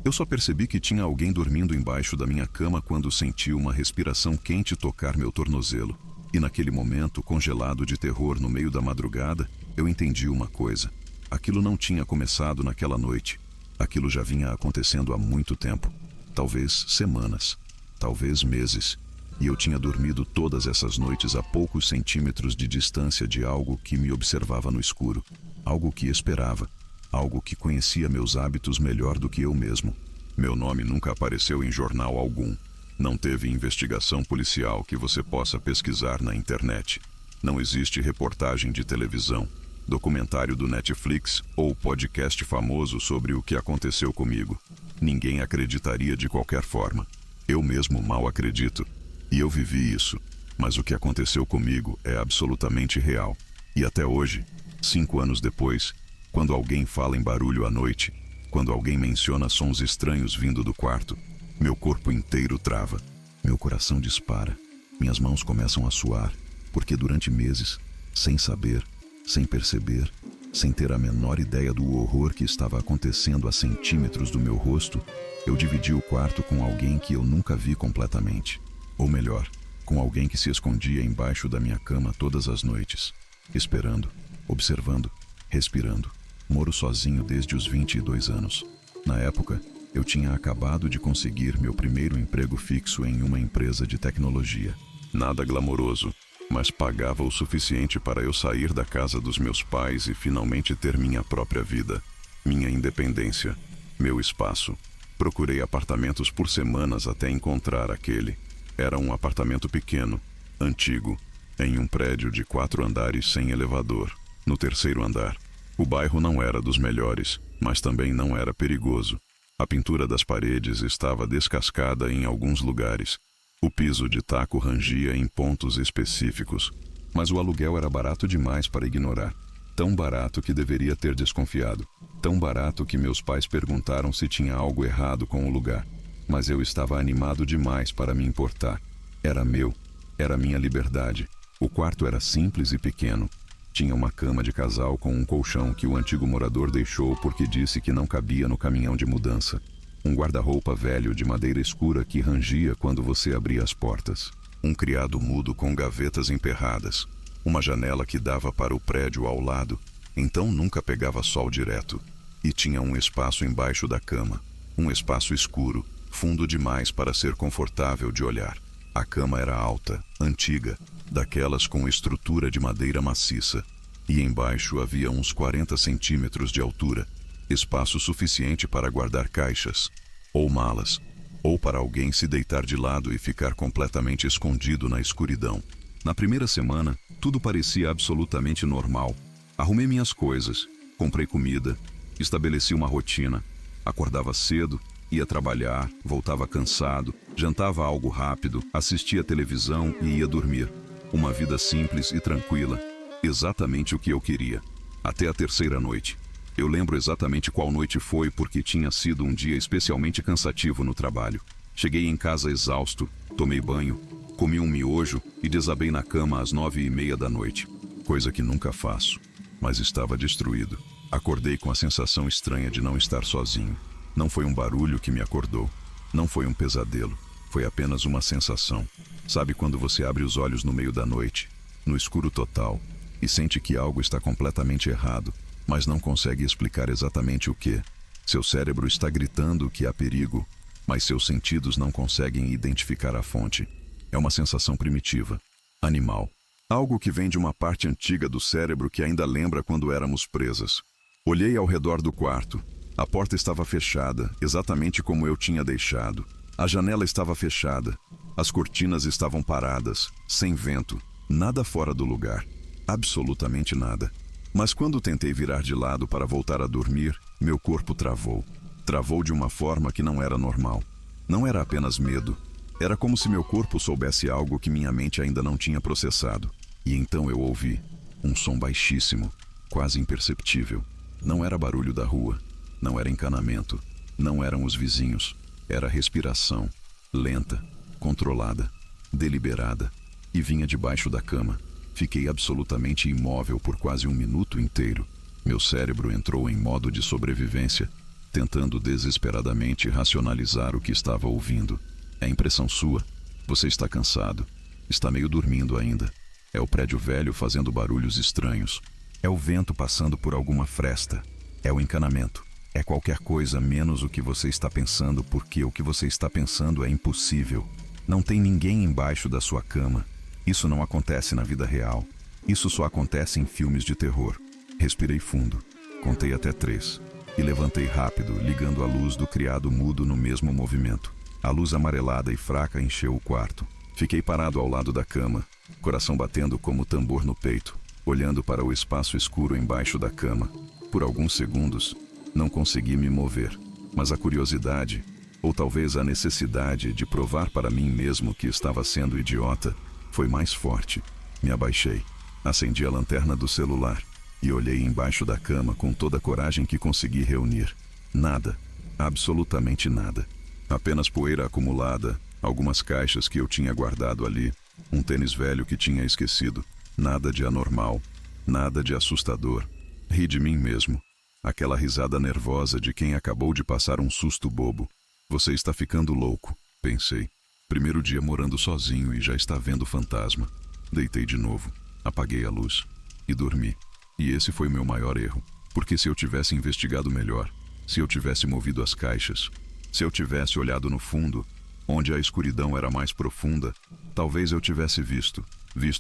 Eu só percebi que tinha alguém dormindo embaixo da minha cama quando senti uma respiração quente tocar meu tornozelo. E naquele momento, congelado de terror no meio da madrugada, eu entendi uma coisa. Aquilo não tinha começado naquela noite. Aquilo já vinha acontecendo há muito tempo. Talvez semanas, talvez meses. E eu tinha dormido todas essas noites a poucos centímetros de distância de algo que me observava no escuro. Algo que esperava. Algo que conhecia meus hábitos melhor do que eu mesmo. Meu nome nunca apareceu em jornal algum. Não teve investigação policial que você possa pesquisar na internet. Não existe reportagem de televisão, documentário do Netflix ou podcast famoso sobre o que aconteceu comigo. Ninguém acreditaria de qualquer forma. Eu mesmo mal acredito. E eu vivi isso. Mas o que aconteceu comigo é absolutamente real. E até hoje, 5 anos depois, quando alguém fala em barulho à noite, quando alguém menciona sons estranhos vindo do quarto, meu corpo inteiro trava, meu coração dispara, minhas mãos começam a suar, porque durante meses, sem saber, sem perceber, sem ter a menor ideia do horror que estava acontecendo a centímetros do meu rosto, eu dividi o quarto com alguém que eu nunca vi completamente. Ou melhor, com alguém que se escondia embaixo da minha cama todas as noites, esperando, observando, respirando. Moro sozinho desde os 22 anos. Na época, eu tinha acabado de conseguir meu primeiro emprego fixo em uma empresa de tecnologia. Nada glamouroso, mas pagava o suficiente para eu sair da casa dos meus pais e finalmente ter minha própria vida, minha independência, meu espaço. Procurei apartamentos por semanas até encontrar aquele. Era um apartamento pequeno, antigo, em um prédio de 4 andares sem elevador, no 3º andar. O bairro não era dos melhores, mas também não era perigoso. A pintura das paredes estava descascada em alguns lugares. O piso de taco rangia em pontos específicos, mas o aluguel era barato demais para ignorar. Tão barato que deveria ter desconfiado. Tão barato que meus pais perguntaram se tinha algo errado com o lugar. Mas eu estava animado demais para me importar. Era meu, era minha liberdade. O quarto era simples e pequeno. Tinha uma cama de casal com um colchão que o antigo morador deixou porque disse que não cabia no caminhão de mudança. Um guarda-roupa velho de madeira escura que rangia quando você abria as portas. Um criado mudo com gavetas emperradas. Uma janela que dava para o prédio ao lado, então nunca pegava sol direto. E tinha um espaço embaixo da cama. Um espaço escuro, fundo demais para ser confortável de olhar. A cama era alta, antiga, daquelas com estrutura de madeira maciça, e embaixo havia uns 40 centímetros de altura, espaço suficiente para guardar caixas, ou malas, ou para alguém se deitar de lado e ficar completamente escondido na escuridão. Na primeira semana, tudo parecia absolutamente normal. Arrumei minhas coisas, comprei comida, estabeleci uma rotina, acordava cedo, ia trabalhar, voltava cansado, jantava algo rápido, assistia televisão e ia dormir. Uma vida simples e tranquila, exatamente o que eu queria. Até a 3ª noite. Eu lembro exatamente qual noite foi porque tinha sido um dia especialmente cansativo no trabalho. Cheguei em casa exausto, tomei banho, comi um miojo e desabei na cama às 9h30 da noite. Coisa que nunca faço, mas estava destruído. Acordei com a sensação estranha de não estar sozinho. Não foi um barulho que me acordou. Não foi um pesadelo. Foi apenas uma sensação. Sabe quando você abre os olhos no meio da noite, no escuro total, e sente que algo está completamente errado, mas não consegue explicar exatamente o que? Seu cérebro está gritando que há perigo, mas seus sentidos não conseguem identificar a fonte. É uma sensação primitiva, animal. Algo que vem de uma parte antiga do cérebro que ainda lembra quando éramos presas. Olhei ao redor do quarto. A porta estava fechada, exatamente como eu tinha deixado. A janela estava fechada. As cortinas estavam paradas, sem vento. Nada fora do lugar. Absolutamente nada. Mas quando tentei virar de lado para voltar a dormir, meu corpo travou. Travou de uma forma que não era normal. Não era apenas medo. Era como se meu corpo soubesse algo que minha mente ainda não tinha processado. E então eu ouvi um som baixíssimo, quase imperceptível. Não era barulho da rua. Não era encanamento, não eram os vizinhos, era respiração, lenta, controlada, deliberada, e vinha debaixo da cama. Fiquei absolutamente imóvel por quase 1 minuto inteiro. Meu cérebro entrou em modo de sobrevivência. tentando desesperadamente racionalizar o que estava ouvindo. É impressão sua? Você está cansado. Está meio dormindo ainda. É o prédio velho fazendo barulhos estranhos. É o vento passando por alguma fresta. É o encanamento. É qualquer coisa menos o que você está pensando, porque o que você está pensando é impossível. Não tem ninguém embaixo da sua cama. Isso não acontece na vida real. Isso só acontece em filmes de terror. Respirei fundo. Contei até 3. E levantei rápido, ligando a luz do criado mudo no mesmo movimento. A luz amarelada e fraca encheu o quarto. Fiquei parado ao lado da cama, coração batendo como tambor no peito, olhando para o espaço escuro embaixo da cama. Por alguns segundos, não consegui me mover, mas a curiosidade, ou talvez a necessidade de provar para mim mesmo que estava sendo idiota, foi mais forte. Me abaixei, acendi a lanterna do celular e olhei embaixo da cama com toda a coragem que consegui reunir. Nada, absolutamente nada. Apenas poeira acumulada, algumas caixas que eu tinha guardado ali, um tênis velho que tinha esquecido. Nada de anormal, nada de assustador. Ri de mim mesmo. Aquela risada nervosa de quem acabou de passar um susto bobo. Você está ficando louco, pensei. Primeiro dia morando sozinho e já está vendo fantasma. Deitei de novo, apaguei a luz e dormi. E esse foi o meu maior erro, porque se eu tivesse investigado melhor, se eu tivesse movido as caixas, se eu tivesse olhado no fundo, onde a escuridão era mais profunda, talvez eu tivesse visto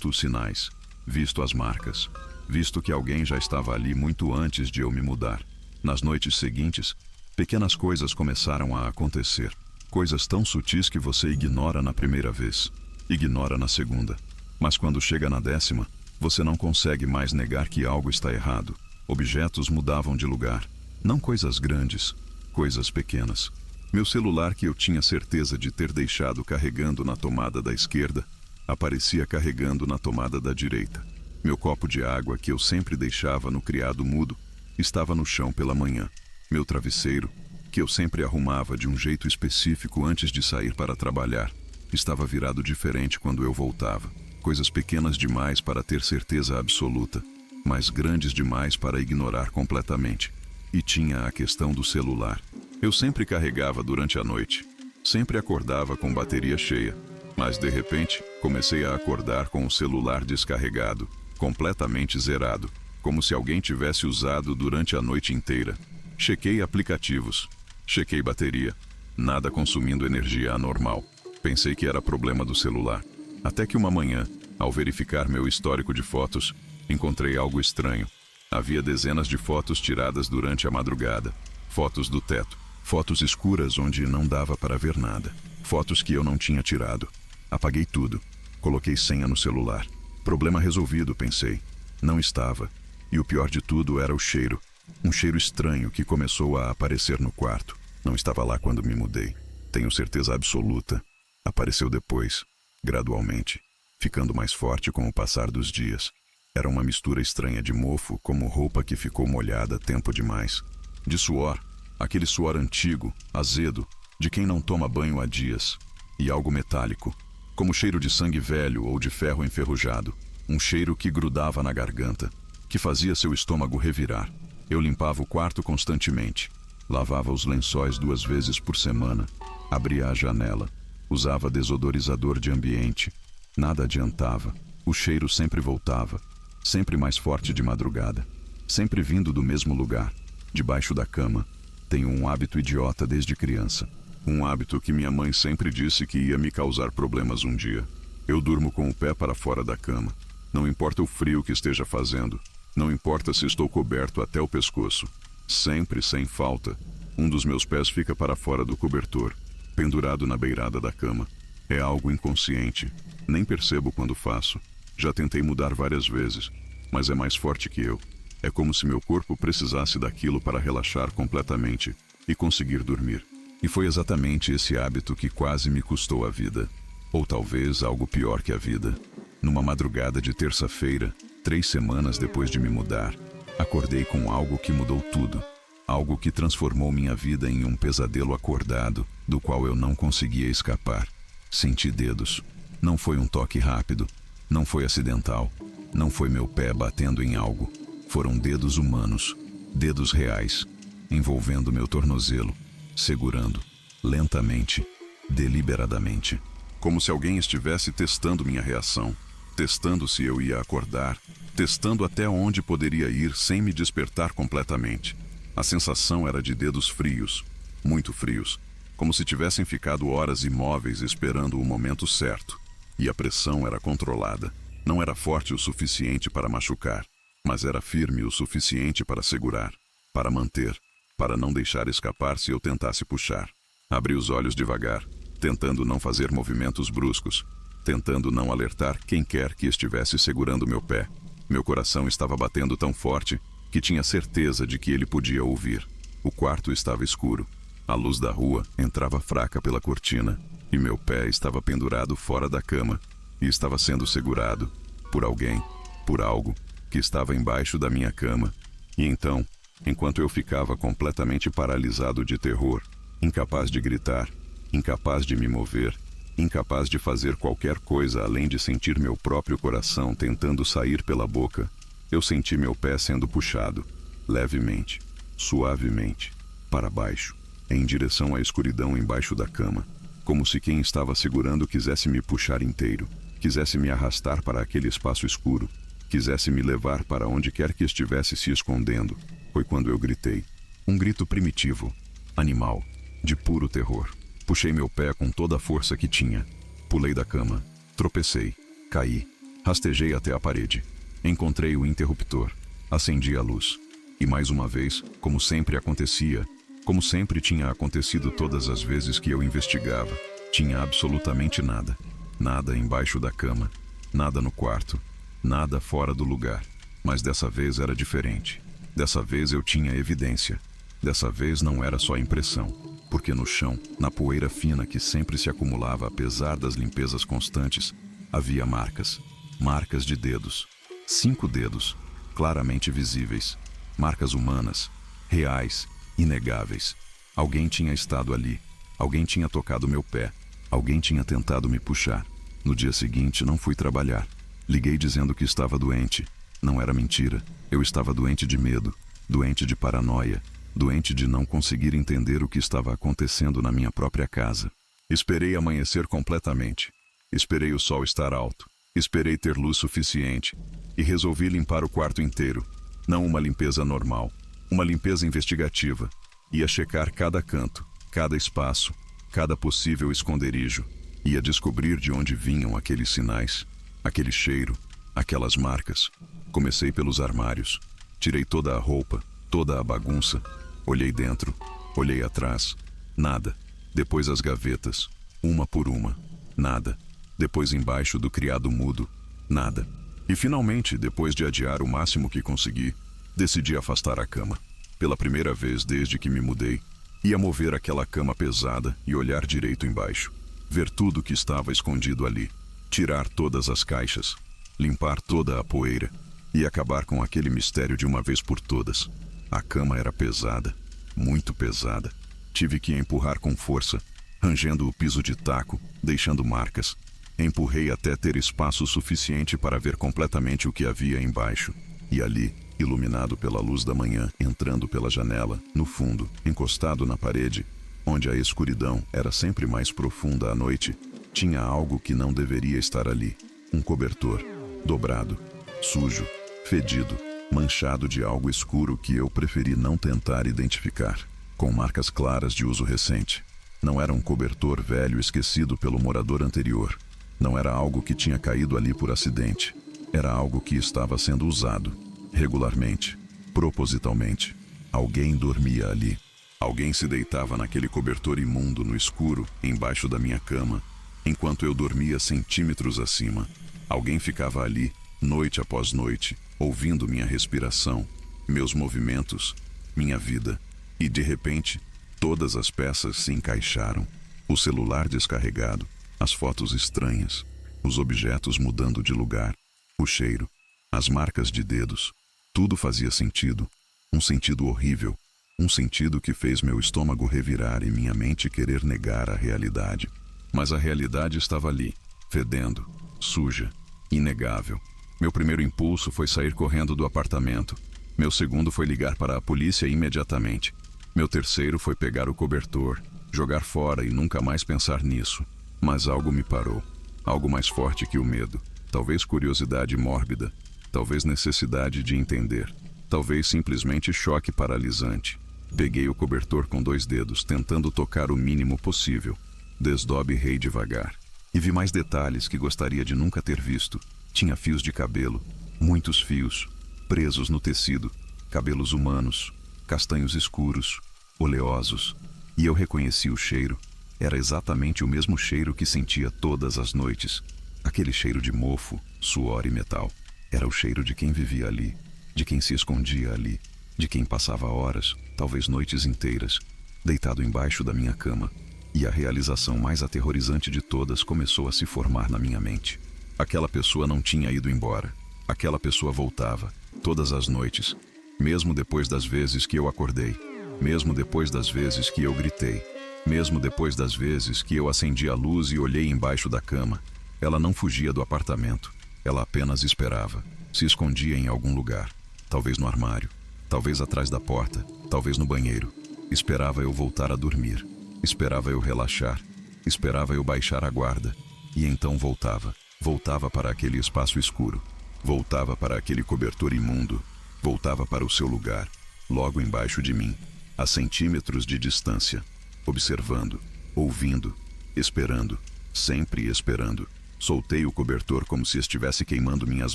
os sinais, visto as marcas, visto que alguém já estava ali muito antes de eu me mudar. Nas noites seguintes, pequenas coisas começaram a acontecer, coisas tão sutis que você ignora na primeira vez, ignora na segunda, mas quando chega na 10ª, você não consegue mais negar que algo está errado. Objetos mudavam de lugar, não coisas grandes, coisas pequenas. Meu celular, que eu tinha certeza de ter deixado carregando na tomada da esquerda, aparecia carregando na tomada da direita. Meu copo de água, que eu sempre deixava no criado mudo, estava no chão pela manhã. Meu travesseiro, que eu sempre arrumava de um jeito específico antes de sair para trabalhar, estava virado diferente quando eu voltava. Coisas pequenas demais para ter certeza absoluta, mas grandes demais para ignorar completamente. E tinha a questão do celular. Eu sempre carregava durante a noite. Sempre acordava com bateria cheia. Mas de repente, comecei a acordar com o celular descarregado, completamente zerado, como se alguém tivesse usado durante a noite inteira. Chequei aplicativos. Chequei bateria. Nada consumindo energia anormal. Pensei que era problema do celular. Até que uma manhã, ao verificar meu histórico de fotos, encontrei algo estranho. Havia dezenas de fotos tiradas durante a madrugada. Fotos do teto. Fotos escuras onde não dava para ver nada. Fotos que eu não tinha tirado. Apaguei tudo. Coloquei senha no celular. Problema resolvido, pensei. Não estava. E o pior de tudo era o cheiro. Um cheiro estranho que começou a aparecer no quarto. Não estava lá quando me mudei. Tenho certeza absoluta. Apareceu depois. Gradualmente, ficando mais forte com o passar dos dias. Era uma mistura estranha de mofo, como roupa que ficou molhada tempo demais. De suor, aquele suor antigo, azedo, de quem não toma banho há dias. E algo metálico, como cheiro de sangue velho ou de ferro enferrujado. Um cheiro que grudava na garganta, que fazia seu estômago revirar. Eu limpava o quarto constantemente. Lavava os lençóis 2 vezes por semana. Abria a janela. Usava desodorizador de ambiente. Nada adiantava. O cheiro sempre voltava. Sempre mais forte de madrugada. Sempre vindo do mesmo lugar. Debaixo da cama. Tenho um hábito idiota desde criança. Um hábito que minha mãe sempre disse que ia me causar problemas um dia. Eu durmo com o pé para fora da cama. Não importa o frio que esteja fazendo. Não importa se estou coberto até o pescoço. Sempre, sem falta, um dos meus pés fica para fora do cobertor, pendurado na beirada da cama. É algo inconsciente. Nem percebo quando faço. Já tentei mudar várias vezes, mas é mais forte que eu. É como se meu corpo precisasse daquilo para relaxar completamente e conseguir dormir. E foi exatamente esse hábito que quase me custou a vida. Ou talvez algo pior que a vida. Numa madrugada de terça-feira, 3 semanas depois de me mudar, acordei com algo que mudou tudo. Algo que transformou minha vida em um pesadelo acordado, do qual eu não conseguia escapar. Senti dedos. Não foi um toque rápido. Não foi acidental. Não foi meu pé batendo em algo. Foram dedos humanos. Dedos reais. envolvendo meu tornozelo, segurando, lentamente, deliberadamente. Como se alguém estivesse testando minha reação, testando se eu ia acordar, testando até onde poderia ir sem me despertar completamente. A sensação era de dedos frios, muito frios, como se tivessem ficado horas imóveis esperando o momento certo. E a pressão era controlada. Não era forte o suficiente para machucar, mas era firme o suficiente para segurar, para manter, para não deixar escapar se eu tentasse puxar. Abri os olhos devagar, tentando não fazer movimentos bruscos, tentando não alertar quem quer que estivesse segurando meu pé. Meu coração estava batendo tão forte que tinha certeza de que ele podia ouvir. O quarto estava escuro. A luz da rua entrava fraca pela cortina e meu pé estava pendurado fora da cama e estava sendo segurado por alguém, por algo que estava embaixo da minha cama. E então, enquanto eu ficava completamente paralisado de terror, incapaz de gritar, incapaz de me mover, incapaz de fazer qualquer coisa além de sentir meu próprio coração tentando sair pela boca, eu senti meu pé sendo puxado, levemente, suavemente, para baixo, em direção à escuridão embaixo da cama, como se quem estava segurando quisesse me puxar inteiro, quisesse me arrastar para aquele espaço escuro, quisesse me levar para onde quer que estivesse se escondendo. Foi quando eu gritei. Um grito primitivo, animal, de puro terror. Puxei meu pé com toda a força que tinha. Pulei da cama, tropecei, caí, rastejei até a parede. Encontrei o interruptor, acendi a luz. E mais uma vez, como sempre acontecia, como sempre tinha acontecido todas as vezes que eu investigava, tinha absolutamente nada. Nada embaixo da cama, nada no quarto, nada fora do lugar. Mas dessa vez era diferente. Dessa vez eu tinha evidência. Dessa vez não era só impressão, porque no chão, na poeira fina que sempre se acumulava apesar das limpezas constantes, havia marcas. Marcas de dedos. 5 dedos, claramente visíveis. Marcas humanas, reais, inegáveis. Alguém tinha estado ali. Alguém tinha tocado meu pé. Alguém tinha tentado me puxar. No dia seguinte, não fui trabalhar. Liguei dizendo que estava doente. Não era mentira. Eu estava doente de medo, doente de paranoia, doente de não conseguir entender o que estava acontecendo na minha própria casa. Esperei amanhecer completamente. Esperei o sol estar alto. Esperei ter luz suficiente. E resolvi limpar o quarto inteiro. Não uma limpeza normal. Uma limpeza investigativa. Ia checar cada canto, cada espaço, cada possível esconderijo. Ia descobrir de onde vinham aqueles sinais, aquele cheiro, aquelas marcas. Comecei pelos armários. Tirei toda a roupa, toda a bagunça. Olhei dentro, olhei atrás. Nada. Depois as gavetas, uma por uma. Nada. Depois embaixo do criado mudo. Nada. E finalmente, depois de adiar o máximo que consegui, decidi afastar a cama. Pela primeira vez desde que me mudei, ia mover aquela cama pesada e olhar direito embaixo. Ver tudo que estava escondido ali. Tirar todas as caixas. Limpar toda a poeira. E acabar com aquele mistério de uma vez por todas. A cama era pesada. Muito pesada. Tive que empurrar com força, rangendo o piso de taco, deixando marcas. Empurrei até ter espaço suficiente para ver completamente o que havia embaixo. E ali, iluminado pela luz da manhã, entrando pela janela, no fundo, encostado na parede, onde a escuridão era sempre mais profunda à noite, tinha algo que não deveria estar ali. Um cobertor, dobrado, sujo, fedido, manchado de algo escuro que eu preferi não tentar identificar, com marcas claras de uso recente. Não era um cobertor velho esquecido pelo morador anterior. Não era algo que tinha caído ali por acidente. Era algo que estava sendo usado, regularmente, propositalmente. Alguém dormia ali. Alguém se deitava naquele cobertor imundo no escuro, embaixo da minha cama, enquanto eu dormia centímetros acima. Alguém ficava ali, noite após noite, ouvindo minha respiração, meus movimentos, minha vida. E de repente, todas as peças se encaixaram. O celular descarregado, as fotos estranhas, os objetos mudando de lugar, o cheiro, as marcas de dedos. Tudo fazia sentido. Um sentido horrível. Um sentido que fez meu estômago revirar e minha mente querer negar a realidade. Mas a realidade estava ali, fedendo, suja, inegável. Meu primeiro impulso foi sair correndo do apartamento. Meu segundo foi ligar para a polícia imediatamente. Meu terceiro foi pegar o cobertor, jogar fora e nunca mais pensar nisso. Mas algo me parou. Algo mais forte que o medo. Talvez curiosidade mórbida. Talvez necessidade de entender. Talvez simplesmente choque paralisante. Peguei o cobertor com 2 dedos, tentando tocar o mínimo possível. Desdobrei devagar. E vi mais detalhes que gostaria de nunca ter visto. Tinha fios de cabelo, muitos fios, presos no tecido, cabelos humanos, castanhos escuros, oleosos. E eu reconheci o cheiro. Era exatamente o mesmo cheiro que sentia todas as noites. Aquele cheiro de mofo, suor e metal. Era o cheiro de quem vivia ali, de quem se escondia ali, de quem passava horas, talvez noites inteiras, deitado embaixo da minha cama. E a realização mais aterrorizante de todas começou a se formar na minha mente. Aquela pessoa não tinha ido embora. Aquela pessoa voltava, todas as noites, mesmo depois das vezes que eu acordei, mesmo depois das vezes que eu gritei, mesmo depois das vezes que eu acendi a luz e olhei embaixo da cama. Ela não fugia do apartamento. Ela apenas esperava. Se escondia em algum lugar. Talvez no armário. Talvez atrás da porta. Talvez no banheiro. Esperava eu voltar a dormir. Esperava eu relaxar. Esperava eu baixar a guarda. E então voltava. Voltava para aquele espaço escuro. Voltava para aquele cobertor imundo. Voltava para o seu lugar. Logo embaixo de mim. A centímetros de distância. Observando. Ouvindo. Esperando. Sempre esperando. Soltei o cobertor como se estivesse queimando minhas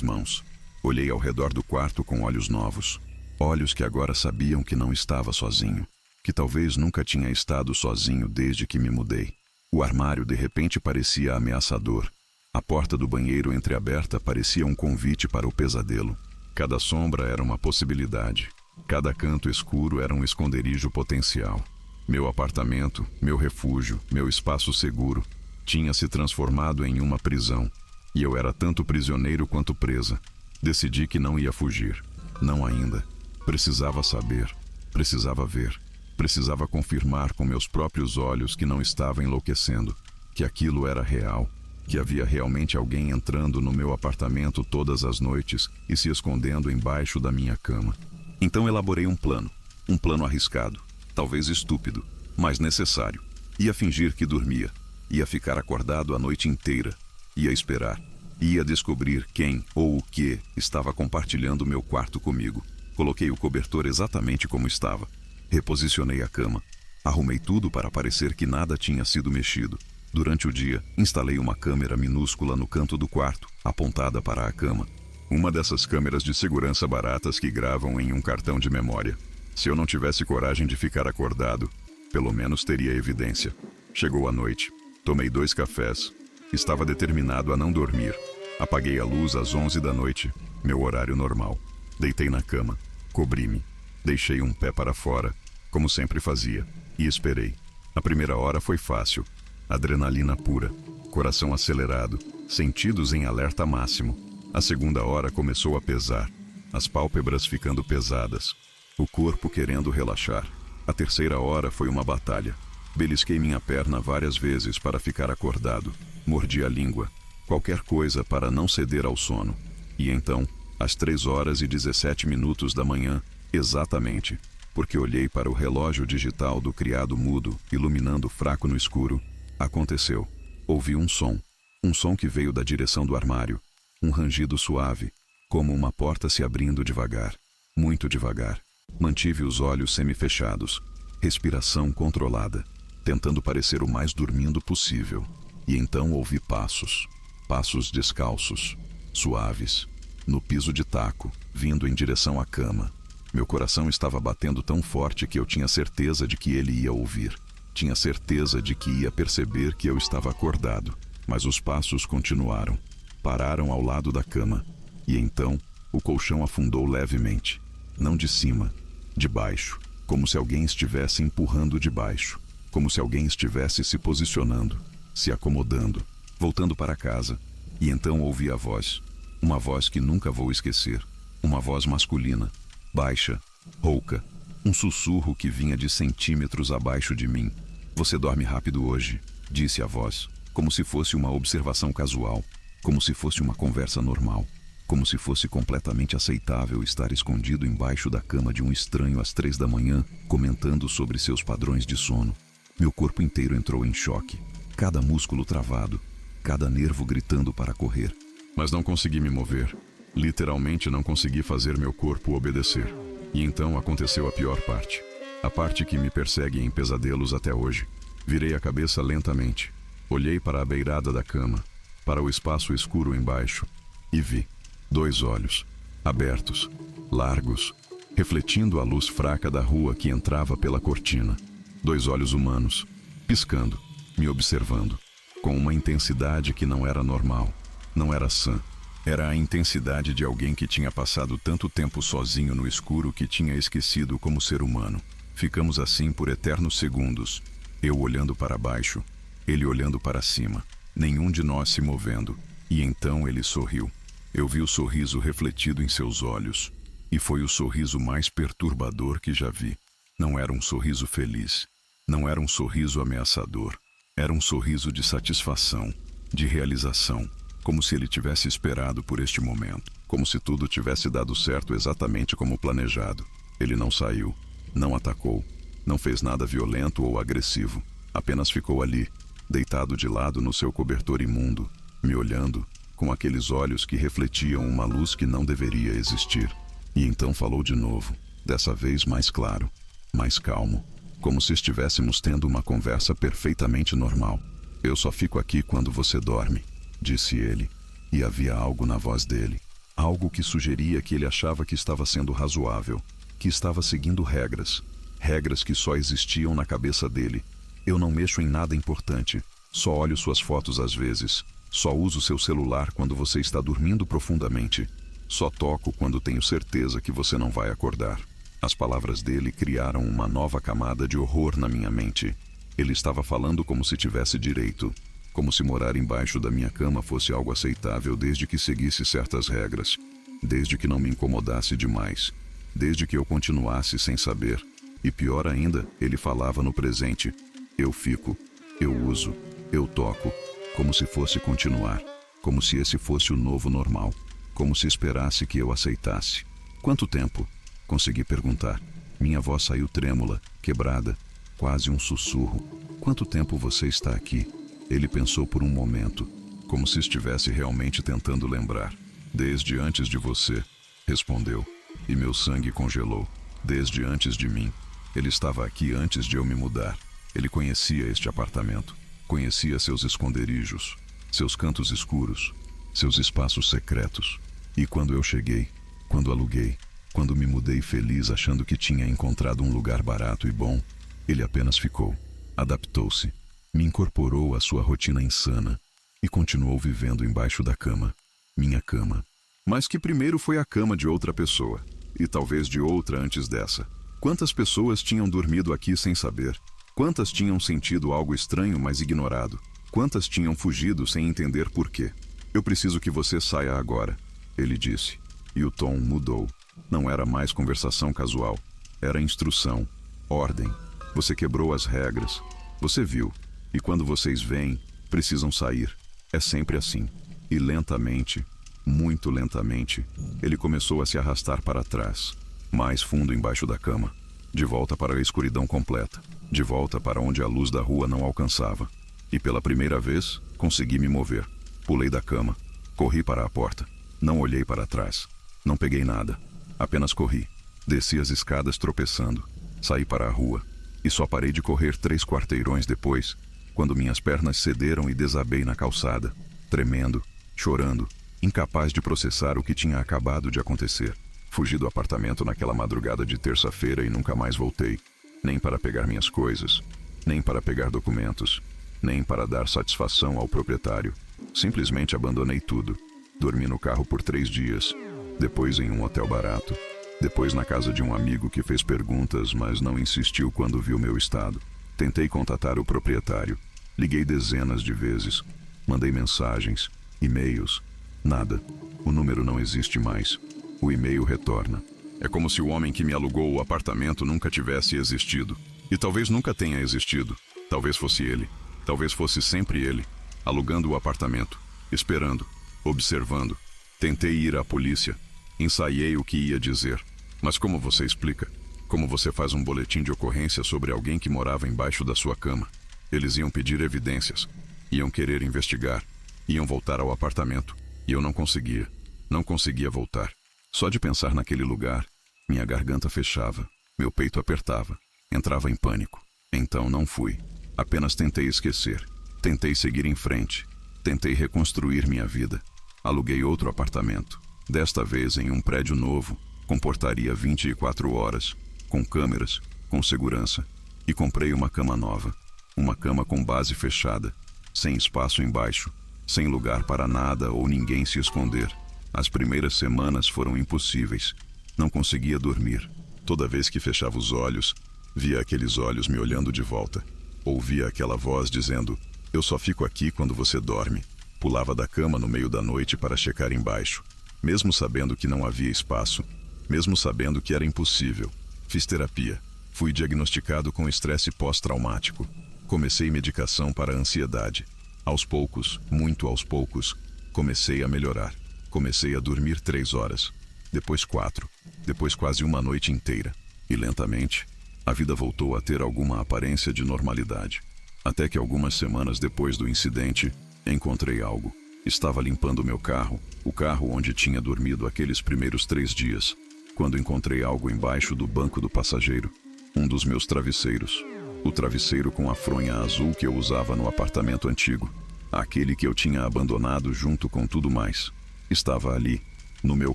mãos. Olhei ao redor do quarto com olhos novos. Olhos que agora sabiam que não estava sozinho. Que talvez nunca tinha estado sozinho desde que me mudei. O armário de repente parecia ameaçador. A porta do banheiro entreaberta parecia um convite para o pesadelo. Cada sombra era uma possibilidade. Cada canto escuro era um esconderijo potencial. Meu apartamento, meu refúgio, meu espaço seguro, tinha se transformado em uma prisão. E eu era tanto prisioneiro quanto presa. Decidi que não ia fugir. Não ainda. Precisava saber. Precisava ver. Precisava confirmar com meus próprios olhos que não estava enlouquecendo. Que aquilo era real. Que havia realmente alguém entrando no meu apartamento todas as noites e se escondendo embaixo da minha cama. Então elaborei um plano. Um plano arriscado. Talvez estúpido, mas necessário. Ia fingir que dormia. Ia ficar acordado a noite inteira. Ia esperar. Ia descobrir quem ou o que estava compartilhando meu quarto comigo. Coloquei o cobertor exatamente como estava. Reposicionei a cama. Arrumei tudo para parecer que nada tinha sido mexido. Durante o dia, instalei uma câmera minúscula no canto do quarto, apontada para a cama. Uma dessas câmeras de segurança baratas que gravam em um cartão de memória. Se eu não tivesse coragem de ficar acordado, pelo menos teria evidência. Chegou a noite. Tomei 2 cafés. Estava determinado a não dormir. Apaguei a luz às 11 da noite, meu horário normal. Deitei na cama. Cobri-me. Deixei um pé para fora, como sempre fazia, e esperei. A primeira hora foi fácil. Adrenalina pura. Coração acelerado. Sentidos em alerta máximo. A segunda hora começou a pesar. As pálpebras ficando pesadas. O corpo querendo relaxar. A terceira hora foi uma batalha. Belisquei minha perna várias vezes para ficar acordado. Mordi a língua. Qualquer coisa para não ceder ao sono. E então, às 3h17 da manhã, exatamente, porque olhei para o relógio digital do criado mudo, iluminando fraco no escuro, aconteceu. Ouvi um som. Um som que veio da direção do armário. Um rangido suave, como uma porta se abrindo devagar. Muito devagar. Mantive os olhos semifechados. Respiração controlada. Tentando parecer o mais dormindo possível. E então ouvi passos. Passos descalços, suaves, no piso de taco, vindo em direção à cama. Meu coração estava batendo tão forte que eu tinha certeza de que ele ia ouvir. Tinha certeza de que ia perceber que eu estava acordado. Mas os passos continuaram. Pararam ao lado da cama. E então, o colchão afundou levemente. Não de cima, de baixo. Como se alguém estivesse empurrando de baixo. Como se alguém estivesse se posicionando, se acomodando, voltando para casa. E então ouvi a voz. Uma voz que nunca vou esquecer. Uma voz masculina, baixa, rouca. Um sussurro que vinha de centímetros abaixo de mim. Você dorme rápido hoje, disse a voz, como se fosse uma observação casual, como se fosse uma conversa normal, como se fosse completamente aceitável estar escondido embaixo da cama de um estranho às 3 da manhã, comentando sobre seus padrões de sono. Meu corpo inteiro entrou em choque, cada músculo travado, cada nervo gritando para correr. Mas não consegui me mover. Literalmente não consegui fazer meu corpo obedecer. E então aconteceu a pior parte. A parte que me persegue em pesadelos até hoje. Virei a cabeça lentamente. Olhei para a beirada da cama, para o espaço escuro embaixo, e vi 2 olhos, abertos, largos, refletindo a luz fraca da rua que entrava pela cortina. 2 olhos humanos, piscando, me observando, com uma intensidade que não era normal, não era sã. Era a intensidade de alguém que tinha passado tanto tempo sozinho no escuro que tinha esquecido como ser humano. Ficamos assim por eternos segundos, eu olhando para baixo, ele olhando para cima, nenhum de nós se movendo. E então ele sorriu. Eu vi o sorriso refletido em seus olhos, e foi o sorriso mais perturbador que já vi. Não era um sorriso feliz, não era um sorriso ameaçador, era um sorriso de satisfação, de realização, como se ele tivesse esperado por este momento, como se tudo tivesse dado certo exatamente como planejado. Ele não saiu, não atacou, não fez nada violento ou agressivo, apenas ficou ali, deitado de lado no seu cobertor imundo, me olhando, com aqueles olhos que refletiam uma luz que não deveria existir. E então falou de novo, dessa vez mais claro, mais calmo, como se estivéssemos tendo uma conversa perfeitamente normal. Eu só fico aqui quando você dorme, disse ele, e havia algo na voz dele, algo que sugeria que ele achava que estava sendo razoável, que estava seguindo regras, regras que só existiam na cabeça dele. Eu não mexo em nada importante, só olho suas fotos às vezes, só uso seu celular quando você está dormindo profundamente, só toco quando tenho certeza que você não vai acordar. As palavras dele criaram uma nova camada de horror na minha mente. Ele estava falando como se tivesse direito, como se morar embaixo da minha cama fosse algo aceitável desde que seguisse certas regras, desde que não me incomodasse demais, desde que eu continuasse sem saber. E pior ainda, ele falava no presente. Eu fico, eu uso, eu toco, como se fosse continuar, como se esse fosse o novo normal, como se esperasse que eu aceitasse. Quanto tempo? Consegui perguntar. Minha voz saiu trêmula, quebrada, quase um sussurro. Quanto tempo você está aqui? Ele pensou por um momento, como se estivesse realmente tentando lembrar. Desde antes de você, respondeu, e meu sangue congelou. Desde antes de mim. Ele estava aqui antes de eu me mudar. Ele conhecia este apartamento, conhecia seus esconderijos, seus cantos escuros, seus espaços secretos. E quando eu cheguei, quando aluguei, quando me mudei feliz achando que tinha encontrado um lugar barato e bom, ele apenas ficou, adaptou-se, me incorporou à sua rotina insana e continuou vivendo embaixo da cama, minha cama. Mas que primeiro foi a cama de outra pessoa, e talvez de outra antes dessa. Quantas pessoas tinham dormido aqui sem saber? Quantas tinham sentido algo estranho, mas ignorado? Quantas tinham fugido sem entender por quê? Eu preciso que você saia agora, ele disse. E o tom mudou. Não era mais conversação casual. Era instrução, ordem. Você quebrou as regras. Você viu. E quando vocês vêm, precisam sair. É sempre assim. E lentamente, muito lentamente, ele começou a se arrastar para trás, mais fundo embaixo da cama, de volta para a escuridão completa, de volta para onde a luz da rua não alcançava. E pela primeira vez, consegui me mover. Pulei da cama, corri para a porta, não olhei para trás, não peguei nada, apenas corri. Desci as escadas tropeçando, saí para a rua, e só parei de correr 3 quarteirões depois, quando minhas pernas cederam e desabei na calçada, tremendo, chorando, incapaz de processar o que tinha acabado de acontecer. Fugi do apartamento naquela madrugada de terça-feira e nunca mais voltei, nem para pegar minhas coisas, nem para pegar documentos, nem para dar satisfação ao proprietário. Simplesmente abandonei tudo. Dormi no carro por 3 dias, depois em um hotel barato, depois na casa de um amigo que fez perguntas, mas não insistiu quando viu meu estado. Tentei contatar o proprietário, liguei dezenas de vezes, mandei mensagens, e-mails, nada. O número não existe mais. O e-mail retorna. É como se o homem que me alugou o apartamento nunca tivesse existido. E talvez nunca tenha existido. Talvez fosse ele. Talvez fosse sempre ele, alugando o apartamento, esperando, observando, Tentei ir à polícia. Ensaiei o que ia dizer. Mas como você explica? Como você faz um boletim de ocorrência sobre alguém que morava embaixo da sua cama? Eles iam pedir evidências. Iam querer investigar. Iam voltar ao apartamento. E eu não conseguia. Não conseguia voltar. Só de pensar naquele lugar, minha garganta fechava. Meu peito apertava. Entrava em pânico. Então não fui. Apenas tentei esquecer. Tentei seguir em frente. Tentei reconstruir minha vida. Aluguei outro apartamento. Desta vez em um prédio novo, com portaria 24 horas, com câmeras, com segurança. E comprei uma cama nova. Uma cama com base fechada, sem espaço embaixo, sem lugar para nada ou ninguém se esconder. As primeiras semanas foram impossíveis. Não conseguia dormir. Toda vez que fechava os olhos, via aqueles olhos me olhando de volta. Ouvia aquela voz dizendo: "Eu só fico aqui quando você dorme." Pulava da cama no meio da noite para checar embaixo, mesmo sabendo que não havia espaço, mesmo sabendo que era impossível. Fiz terapia. Fui diagnosticado com estresse pós-traumático. Comecei medicação para a ansiedade. Aos poucos, muito aos poucos, comecei a melhorar. Comecei a dormir 3 horas, depois 4, depois quase uma noite inteira. E lentamente, a vida voltou a ter alguma aparência de normalidade. Até que algumas semanas depois do incidente, encontrei algo. Estava limpando meu carro, o carro onde tinha dormido aqueles primeiros 3 dias, quando encontrei algo embaixo do banco do passageiro. Um dos meus travesseiros. O travesseiro com a fronha azul que eu usava no apartamento antigo. Aquele que eu tinha abandonado junto com tudo mais. Estava ali, no meu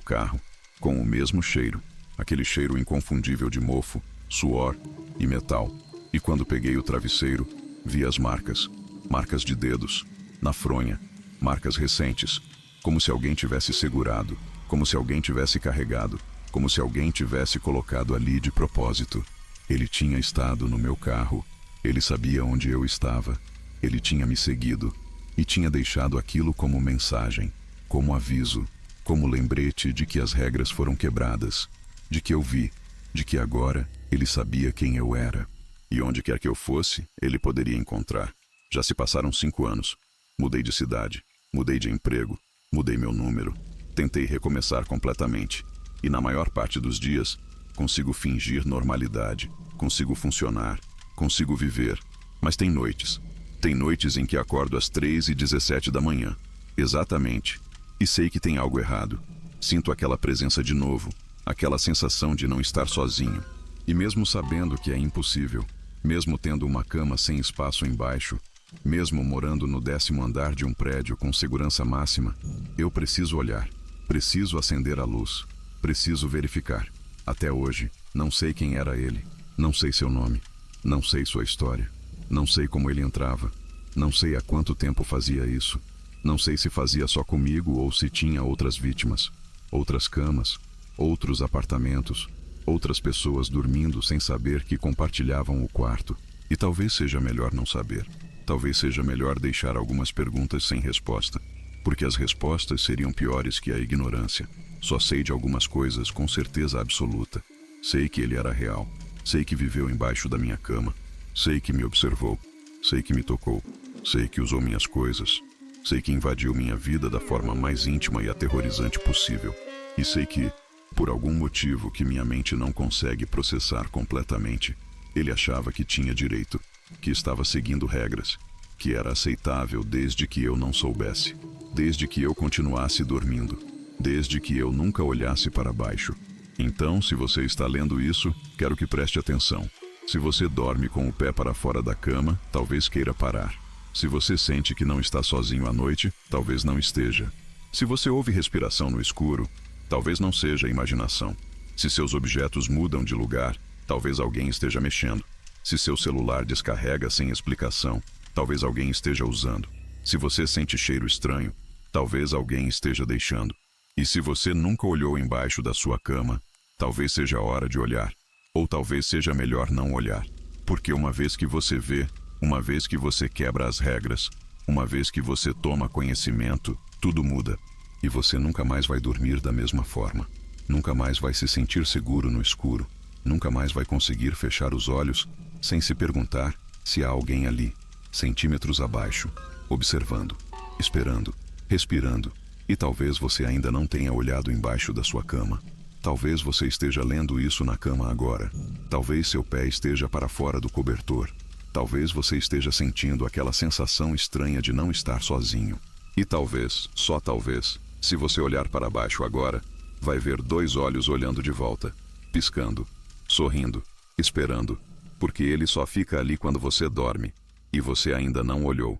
carro, com o mesmo cheiro. Aquele cheiro inconfundível de mofo, suor e metal. E quando peguei o travesseiro, vi as marcas. Marcas de dedos, na fronha. Marcas recentes. Como se alguém tivesse segurado. Como se alguém tivesse carregado. Como se alguém tivesse colocado ali de propósito. Ele tinha estado no meu carro. Ele sabia onde eu estava. Ele tinha me seguido. E tinha deixado aquilo como mensagem, como aviso, como lembrete de que as regras foram quebradas, de que eu vi, de que agora ele sabia quem eu era. E onde quer que eu fosse, ele poderia encontrar. Já se passaram 5 anos. Mudei de cidade, mudei de emprego, mudei meu número. Tentei recomeçar completamente. E na maior parte dos dias, consigo fingir normalidade, consigo funcionar, consigo viver. Mas tem noites. Tem noites em que acordo às 3h17 da manhã. Exatamente. E sei que tem algo errado. Sinto aquela presença de novo, aquela sensação de não estar sozinho. E mesmo sabendo que é impossível, mesmo tendo uma cama sem espaço embaixo, mesmo morando no 10º andar de um prédio com segurança máxima, eu preciso olhar, preciso acender a luz, preciso verificar. Até hoje, não sei quem era ele, não sei seu nome, não sei sua história, não sei como ele entrava, não sei há quanto tempo fazia isso, não sei se fazia só comigo ou se tinha outras vítimas, outras camas, outros apartamentos, outras pessoas dormindo sem saber que compartilhavam o quarto. E talvez seja melhor não saber. Talvez seja melhor deixar algumas perguntas sem resposta, porque as respostas seriam piores que a ignorância. Só sei de algumas coisas com certeza absoluta. Sei que ele era real. Sei que viveu embaixo da minha cama. Sei que me observou. Sei que me tocou. Sei que usou minhas coisas. Sei que invadiu minha vida da forma mais íntima e aterrorizante possível. E sei que, por algum motivo que minha mente não consegue processar completamente, ele achava que tinha direito, que estava seguindo regras, que era aceitável desde que eu não soubesse, desde que eu continuasse dormindo, desde que eu nunca olhasse para baixo. Então, se você está lendo isso, quero que preste atenção. Se você dorme com o pé para fora da cama, talvez queira parar. Se você sente que não está sozinho à noite, talvez não esteja. Se você ouve respiração no escuro, talvez não seja imaginação. Se seus objetos mudam de lugar, talvez alguém esteja mexendo. Se seu celular descarrega sem explicação, talvez alguém esteja usando. Se você sente cheiro estranho, talvez alguém esteja deixando. E se você nunca olhou embaixo da sua cama, talvez seja a hora de olhar. Ou talvez seja melhor não olhar. Porque uma vez que você vê, uma vez que você quebra as regras, uma vez que você toma conhecimento, tudo muda. E você nunca mais vai dormir da mesma forma. Nunca mais vai se sentir seguro no escuro. Nunca mais vai conseguir fechar os olhos sem se perguntar se há alguém ali, centímetros abaixo, observando, esperando, respirando, E talvez você ainda não tenha olhado embaixo da sua cama. Talvez você esteja lendo isso na cama agora. Talvez seu pé esteja para fora do cobertor. Talvez você esteja sentindo aquela sensação estranha de não estar sozinho. E talvez, só talvez, se você olhar para baixo agora, vai ver 2 olhos olhando de volta, piscando, sorrindo, esperando, porque ele só fica ali quando você dorme, e você ainda não olhou.